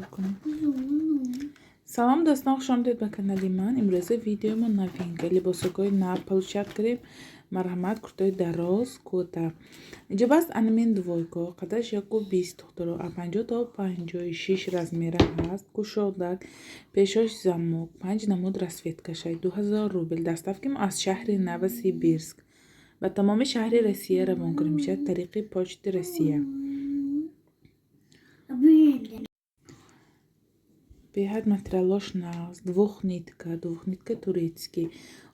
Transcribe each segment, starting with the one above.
کنیم. سلام دوستان، خوش آمدید به کانال من. امروز ویدیو ما новинка لباسای ناب получат کردیم. مرحمت کورتای دراز کوتا. اینجا بس انمین двойка قدش 120 دخترو 50 تا 56 размера هست. кушодак пешош замок 5 намуд расцветкашай 2000 рубль. доставки ما از شهر новосибирск به تمام شهر روسیه روان کنیم میشه طریق پشت روسیه. Беҳад материалош наст, двухнитка турецкий.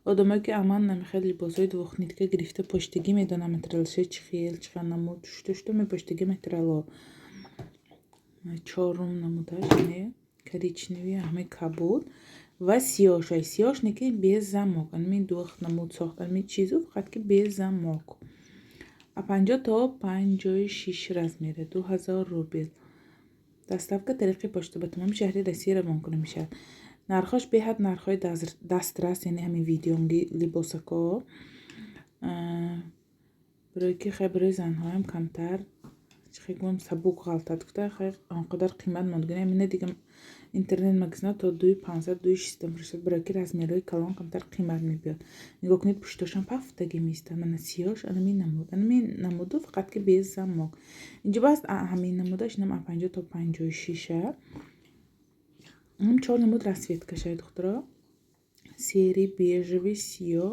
Одамое ки аман намехоҳад либосҳои двухнитка гирифта поштагӣ медонад материалаши чӣ хел, чӣ хел намуд, што мепоштагӣ материало. Чорум намудаш не коричневый, ҳамаи кабуд ва сиёшай. Сиёш не ки без замок. Ами дух намуд сохтами чизу фақат ки без замок. 50 то 56 размери 2000 рубл. доставка тариқи почта ба тамоми шаҳри Россия равон кунда мешавад. нархош беҳад нархҳои дастрас, яъне ҳамин видеонги либосако барои ки хай барои занҳо ҳам камтар хай гум сабук ғалта гуфта хай онқадар қимат мондагини ҳамина дига интернет магазина то 2500 2600 мешавад барои ки размерҳои калон камтар қимат мебиёд. нигоҳ кунед пушташам пафтаги меистад. мана сиёш анами намуду фақат ки без замок. инҷо бас ҳамин намудаш инам 50 то 56 ҳам 4 намуд расцветкашай духтуро серий бежевый сиё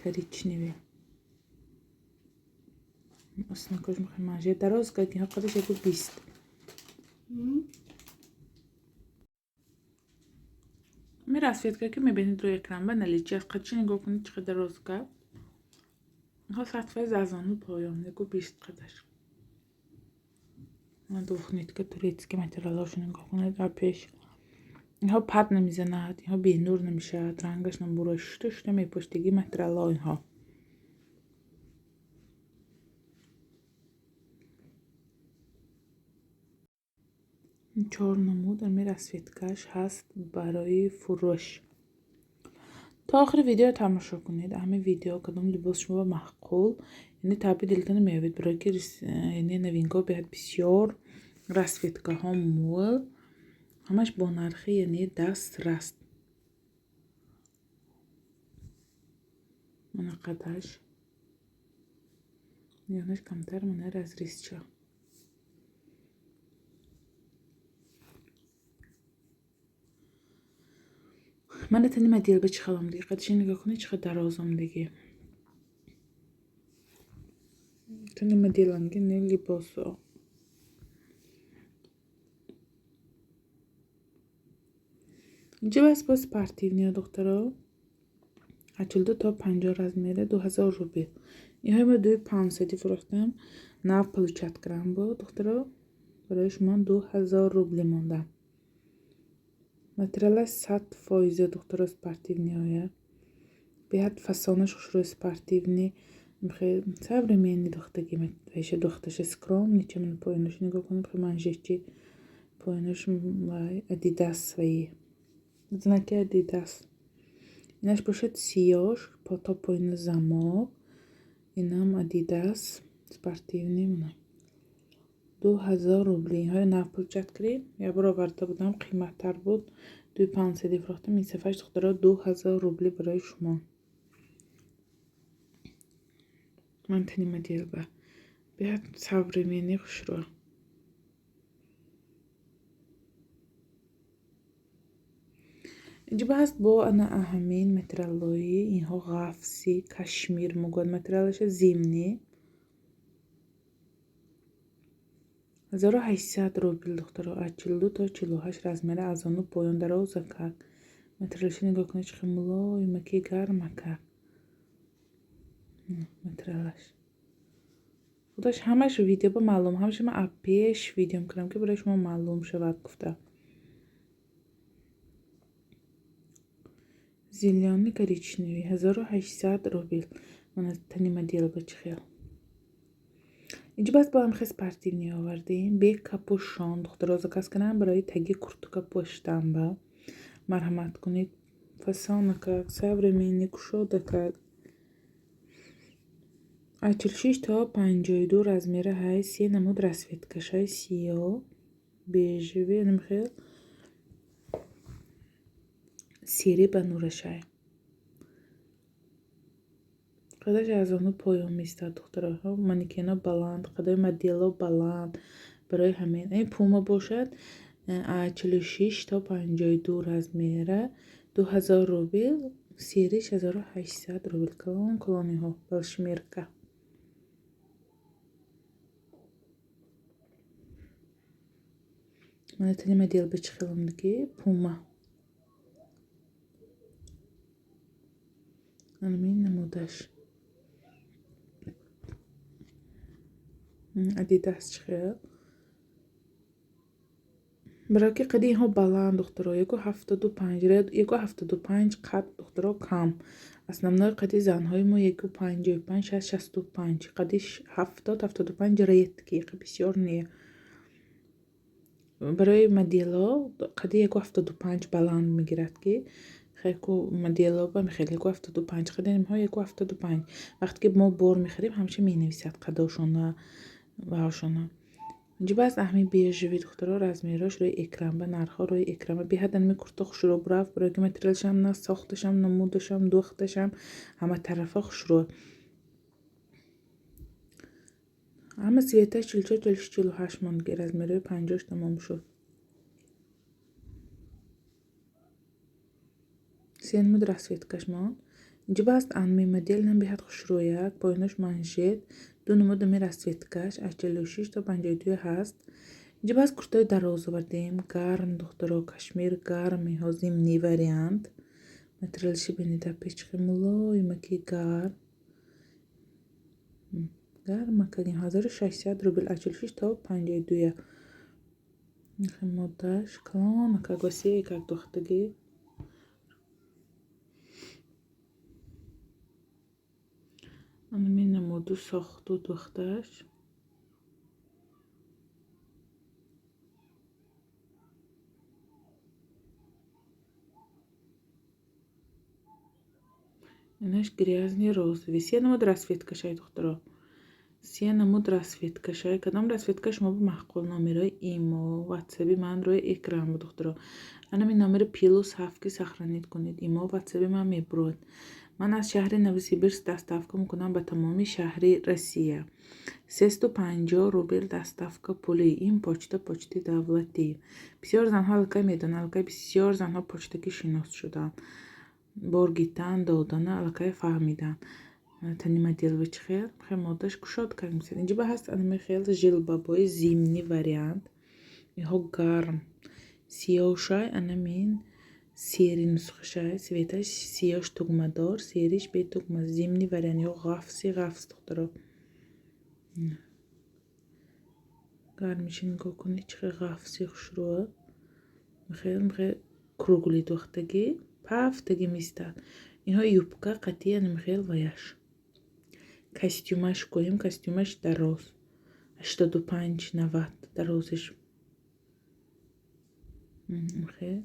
коричневый основкош мехоем манже дароз ки ҳаққадаш 120. ми расцветка ки мебинед рӯи экран ба наличи аз қадчи нигоҳ кунед чӣ қадар розка ҳо сатфаи зазону поён 120 қадаш. двухнитка турецкий материалошо нигоҳ кунед. а пеш инҳо пад намезанад, инҳо бенур намешавад, рангаш намбуро што мепоштагӣ материало инҳо. чор намуд ами расцветкаш ҳаст барои фурӯш. то охири видео тамошо кунед. ҳамин видео кадом либос шумо маъқул яъне таби дилтон меёбед барои ки яъне новинка беҳад бисёр расцветкаҳо мол ҳамаш бо нархи яъне дастраст. мана қадаш ёнаш камтар мана разрезча. мана тани модел ба чӣ хел омадаги қадаши нигоҳ кунед чӣ қадар дароз омадаги тани моделанги не либосо. инҷа бас бо спортивниё духтаро 82 то 50 размери 2000 рубл. иҳои ма 2500 фурӯхтам нав получат кардам бо духтаро барои шумо 2000 рубли монда. материалаш 100% духтаро спортивниёя беҳад фасонаш хушрӯи спортивни современный духтаги метавиша духташа скромный чамна поёнаш нигоҳ кунед манжечи поёнаш вай адидасваи знаки адидас. инаш бошад сиёш то поёни замок инам адидас спортивный 2000 рубли. инҳои нав получат кардем. як бор оварда будам қиматтар буд 2500 фурӯхтам. ин сафаш духтаро 2000 рубли барои шумо. ман тани модел ба беҳад современный хушрӯ. инҷа баст бо ана аҳамин материалои инҳо ғафси кашмир мугод материалаша зимний 1800 рубл духтаро 42 то 48 размери азону поён дарозака материалаша нигоҳ кунед чӣ хел мулоимаки гармака материалаш худаш ҳамаш видео ба маълум ҳамаша ма пеш видео мекунам ки барои шумо маълум шавад гуфта. зелёный коричневый 1800 рубл. мана тани модел ба чӣ хел. инҷа бас бо ҳамихе спортивни овардем бе капушон духтаро заказ кардам барои таги куртка поштан ба марҳамат кунед фасонака современный кушодака 46 تا 52 размери ҳаст. се намуд расветкашаи сиёҳ бежевӣ намехел сири ба нурашай. қадаш аз ону поён меистад духтароҳо. манекено баланд, қадаи модело баланд. барои ҳамин ин пума бошад 46 то 52 размера 2000 рубл, сириш 1800 рубл. колониҳо балшмирка. манатани модел бачхиламдagi пума. анамин намудаш адидас чихел бароки қади инҳо баланд духтаро 175 175 қад духтаро кам основной қади занҳои мо 155 65 қади 70 75 редки бисёр не. барои модело қади 175 баланд мегирад ки хелку модело ба мехел 175 қади нимҳо 175 вақте ки мо бор мехарим ҳамеша менависад қадошона ва ҳошона. ҷиба аст аҳми бежеви духтаро размерош рӯи экран ба нархҳо рӯи экран биҳадан ми курта хушро бураф барои материалшам на сохташам намудашам духташам ҳама тарафа хушро ҳама светаш 44-48 монги размерои 50 тамом шуд. се намуд расветкаш мон ҷиба аст анми модель нам биҳад хушрояк поинош манжет ду намуд ами расветкаш 46 то 52 ҳаст. ҷиба аст куртаи дароз овардем гарм духтаро кашмир гарм иҳо зимни вариант материалши бенида печқи мулоимаки гармакагин 1600 рубл 46 то 52 моддаш калонакак васеякак духтаги анамин намуду сохту духташ инаш грязни розови. се намуд расветкашай духтаро се намуд расветкашай кадом расветкаш мо бу маҳқул номерои имо ватсаби ман рӯи экран бу духтаро анамин номери +7 ки сохранид кунед имо ватсаби ман мебурад. ман аз шаҳри новосибирск доставка мекунам ба тамоми шаҳри Россия. 350 рубл доставка пули. ин почти давлатӣ. бисёр занҳо аллакай медонанд аллакай бисёр занҳо почтагӣ шинос шуданд бор гитан додана аллакай фаҳмиданд. тани модел бачхел хел моддаш кушодкак мисад инҷиба ҳаст анами хел жилбабои зимни вариант иҳо гарм сиёшай анамин сери нусхашай светаш сиёш тугмадор сериш бетугма зимни вариант иҳо ғафс духтаро гармиши нигоҳ кунед чихел ғафси хушрӯа хел кругли духтаги пафтаги мистад инҳо юбка қатъи анамихел ваяш костюмаш кӯҳем костюмаш дароз 85-90 дарозиш хел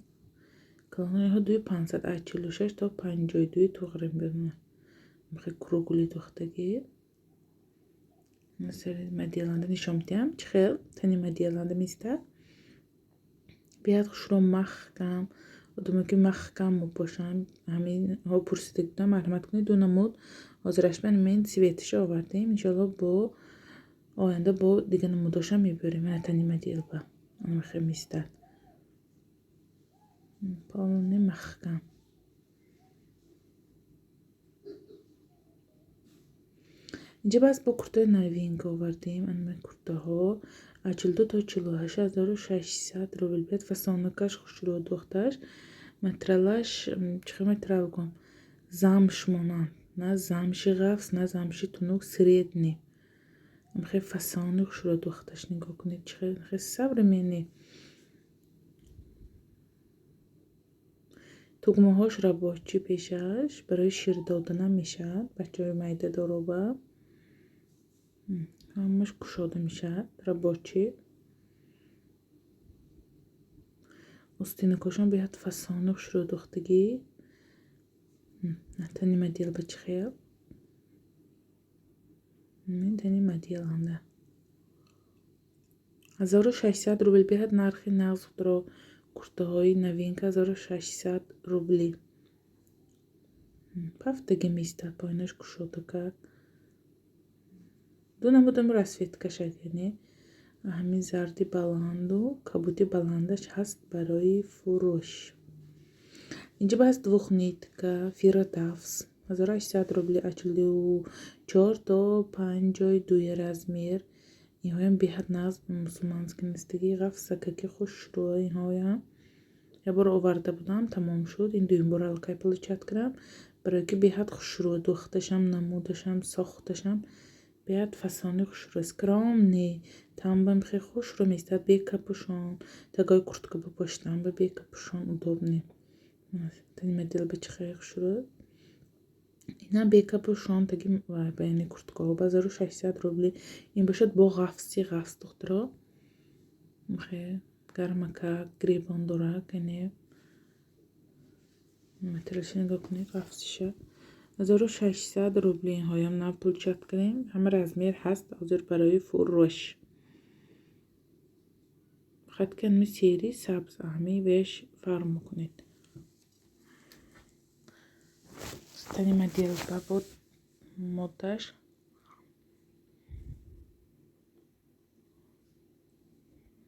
калониҳо 2500 46 то 52 туғрим бемонад хел кругли духтаги масари моделанда нишон медиҳам чихел тани моделанда мистад биҳад хушро маҳкам одаме ки маҳкам бошанд ҳаминҳо пурсида гуфтам марҳамат кунед ду намуд ҳозираш мен светиша овардем иншоалло бо оянда бо дига намудоша мебарем тани модел ба анамихел мистад полни маҳкам ҷиба аст бо куртаи новинка овардем анами куртаҳо 42 то 48 1600 рубл биад фасонакаш хушрӯ духташ материалаш чихел материалгон замш монанд на замши ғафс на замши тунук средний хел фасони хушрӯ духташ нигоҳ кунед чихел современный тугмаҳош рабочӣ пешаш барои шир додана мешавад бачаҳои майдадороба ҳамаш кушода мешавад рабочӣ остинакошон биҳад фасони хушрӯ духтагӣ натани модел бачхел тани моделанда 1600 рубл биҳад нархи нағз худро куртаҳои новинка 1600 рубли пафтаги миста пойнаш кушода кард ду намудам расветкашад яъне ҳамин зарди баланду кабути баландаш ҳаст барои фурӯш инҷа баъз двухнитка фиротафс 1800 рубли ачилду 4 то 52 размер инҳоям беҳад нағз мусулмански нестаги ғаф сакаки хушрӯа инҳоям як бор оварда будам тамом шуд ин дуюм бор аллакай получат кардам барое ки беҳад хушрӯа духташам намудашам сохташам беҳад фасони хушрӯ скромный там бам хеле хушрӯ меистад бе капюшон такой куртка попошитам бе капюшон удобный тани модел ба чи хеле хушрӯ ина бе капюшон таги ба яъне курткаҳо ба 1600 рубли ин бошад бо ғафси ғафс духтаро хеле гармака гребон дорад яъне материалшо нигоҳ кунед ғафсиша 1600 рубли инҳоям нав получат кардем ҳама размер ҳаст ҳозир барои фурӯш хатки ҳами сери сабз ҳами веш фарқ мекунед тани модел ба буд моддаш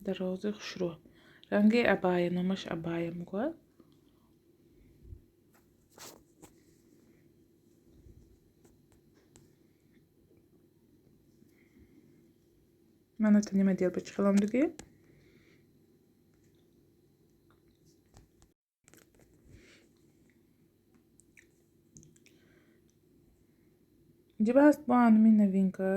дарози хушрӯ ранги абая номаш абая мегӯяд мана тани модел ба чи хеломдагӣ ҷиба ҳаст бо анми новинка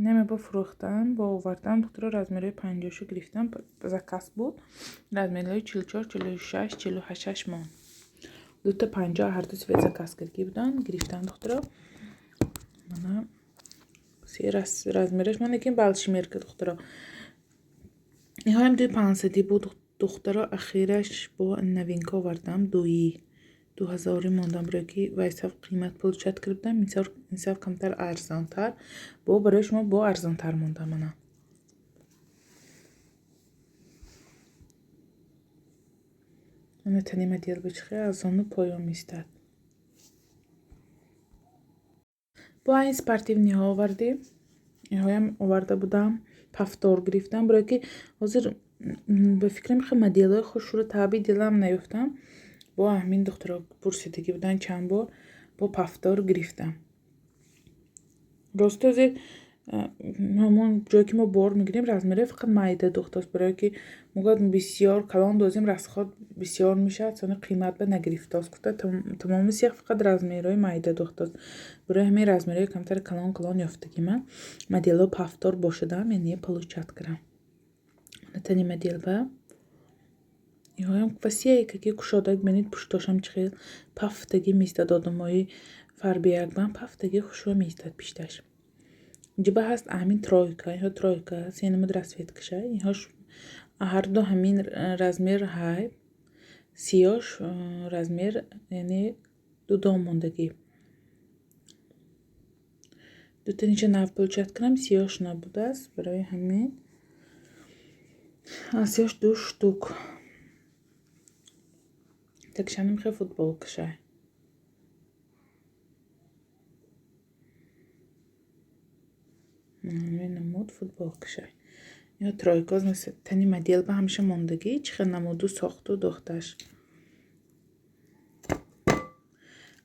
наме бо фурӯхтан бо овардан духтаро размерои 50шо гирифтам заказ буд размерҳои 44 46 48 мон дута 50 ҳарду цвет заказ кардагӣ будан гирифтам духтаро мана се размераш ман лекин балшимерка духтаро инҳоям 2500 буд духтаро ахираш бо новинка овардам 2000 мондам барое ки вайсав қимат получат кардам инсаф камтар арзонтар бо барои шумо бо арзонтар мондам мана мана тани модел ба чи хеле арзону поён меистад бо ин спортивниҳо овардем инҳоям оварда будам пафтор гирифтам барое ки ҳозир ба фикрам хеле моделҳои хушрӯ таъби дилам наёфтам бо ҳамин духтаро пурсидагӣ будан чанд бор бо пафтор гирифтам рости ҳозир ҳамон ҷое ки мо бор мегирем размерои фақат майда духтаст барое ки мугад бисёр калон дозем расход бисёр мешавад сони қимат ба нагирифтааст гуфта тамоми сех фақат размерои майда духтаст барои ҳамин размерои камтари калон ёфтагӣ ман моделҳо пафтор бошадам яъне получат кардам тани модел ба инҳоям васиаи кушодаак бинед пуштошам чи хел пафтагӣ меистад одамои фарби якбан пафтагӣ хушрӯ меистад пишташ ҷиба ҳаст ҳамин тройка инҳо тройка се намуд расветкаша инҳош ҳарду ҳамин размер ҳай сиёш размер яъне дудом мондагӣ дутаниша нав получат кардам сиёш набудааст барои ҳамин сиёш 2 штук такшанам хеле футболкаша намуд футболкаша ё тройка тани модел ба ҳамеша мондагӣ чи хел намуду сохту духташ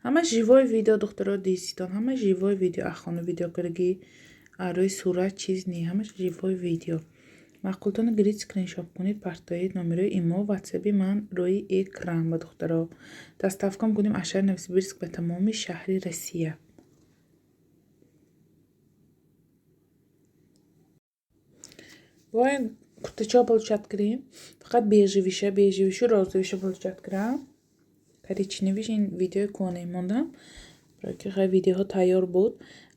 ҳама живой видео духтаро дистон ҳама живой видео ахону видеокарагӣ рӯи сурат чиз не ҳамаш живой видео маъқултона гирид скриншот кунед партоед номерои имо ватсаби ман рӯи экран ба духтаро доставка мекунем ашар новосибирск ба тамоми шаҳри Россия воин куртачаҳо получат кардем фақат бежевишу розовишу получат кардам коричневиш ин видеои кӯне мондам барое ки хеле видеоҳо тайёр буд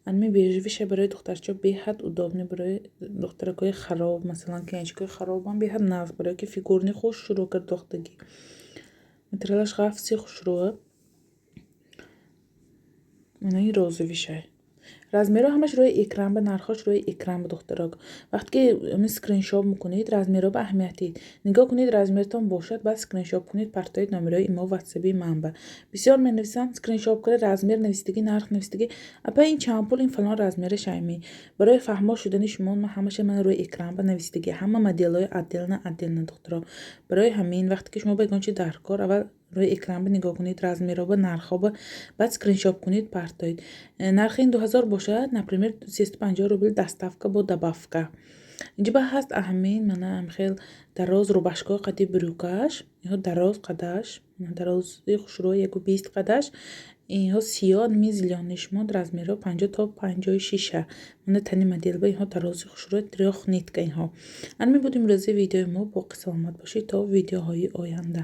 анми бежевиша барои духтарчо беҳад удобный барои духтаракои хароб масалан киянчикои харобам беҳад нағз барое ки фигурни хушрӯ гардохтагӣ материалаш ғафси хушрӯа ин розовиша размерها ҳамаш рӯи экран ба нархош рӯи экран ба духтарок. вақте ки скриншот мекунед размерҳо ба аҳамияти нигоҳ кунед, размертон бошад, баъд скриншот кунед, партоед номерои имо ватсаби манба. бисёр менависанд скриншот кунед, размер навистагӣ, нарх навистагӣ, апа ин чанд пул, ин фалон размери шаймӣ. барои фаҳмо шудани шумо ҳамаша ман рӯи экран ба навистагӣ, ҳама моделҳои отделна духтарок. барои ҳамин вақте ки шумо ба ягон чи дар кор, аввал рӯи экран ба нигоҳ кунед, размерҳо ба нархҳо ба, баъд скриншот кунед, партоед. нархи ин 2000 бошад, например 350 рубл доставка бо добавка. инҷа ба ҳаст аҳамин мана хел дароз рубашкаҳои қадди брюкаш, инҳо дароз қадаш, дарози хушрӯи 20 қадаш, инҳо сиёҳ ними зилёни шумо размерҳо 50 то 56. мана тани модел ба инҳо дарози хушрӯи трёх нитка инҳо. ҳамин буд имрӯзи видеои мо. боқӣ саломат бошед то видеоҳои оянда.